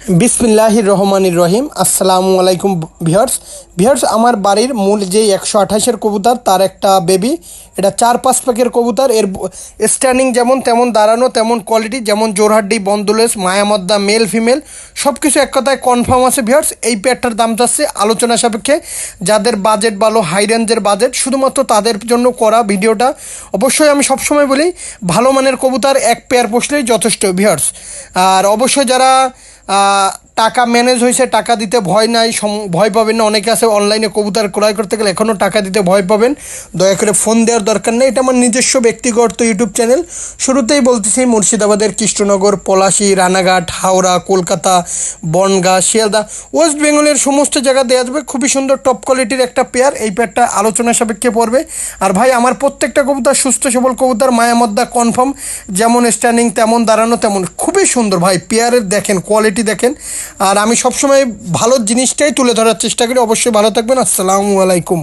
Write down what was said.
বিসমিল্লাহির রহমানির রহিম। আসসালামু আলাইকুম ভিউয়ার্স, আমার বাড়ির মূল যে 128-এর কবুতর তার একটা বেবি, এটা 4-5 পাকের কবুতর। এর স্ট্যান্ডিং যেমন তেমন, দাঁড়ানো তেমন, কোয়ালিটি যেমন, জোরহাড্ডি, বন্দুলেস, মায়ামদ্দা, মেল ফিমেল সব কিছু এক কথায় কনফার্ম আছে ভিউয়ার্স। এই পেয়ারটার দাম যাচ্ছে আলোচনা সাপেক্ষে। যাদের বাজেট ভালো, হাই রেঞ্জের বাজেট, শুধুমাত্র তাদের জন্য করা ভিডিওটা। অবশ্যই আমি সবসময় বলি, ভালো মানের কবুতর এক পেয়ার পুষলেই যথেষ্ট ভিউয়ার্স। আর অবশ্যই যারা টাকা ম্যানেজ হয়েছে, টাকা দিতে ভয় নাই, ভয় পাবেন না। অনেকে আছে অনলাইনে কবুতর ক্রয় করতে গেলে এখনও টাকা দিতে ভয় পাবেন, দয়া করে ফোন দেওয়ার দরকার নেই। এটা আমার নিজস্ব ব্যক্তিগত ইউটিউব চ্যানেল। শুরুতেই বলতেছি, মুর্শিদাবাদের কৃষ্ণনগর, পলাশী, রানাঘাট, হাওড়া, কলকাতা, বনগাঁ, শিয়ালদা, ওয়েস্ট বেঙ্গলের সমস্ত জায়গা দেওয়া যাবে। খুবই সুন্দর টপ কোয়ালিটির একটা পেয়ার। এই পেয়ারটা আলোচনা সাপেক্ষে পড়বে। আর ভাই, আমার প্রত্যেকটা কবুতর সুস্থ সবল কবুতর, মায়ামদ্দা কনফার্ম, যেমন স্ট্যান্ডিং তেমন, দাঁড়ানো তেমন। খুবই সুন্দর ভাই, পেয়ারের দেখেন, কোয়ালিটি দেখেন। আর আমি সবসময় ভালো জিনিসটাই তুলে ধরার চেষ্টা করি। অবশ্যই ভালো থাকবেন। আসসালামু আলাইকুম।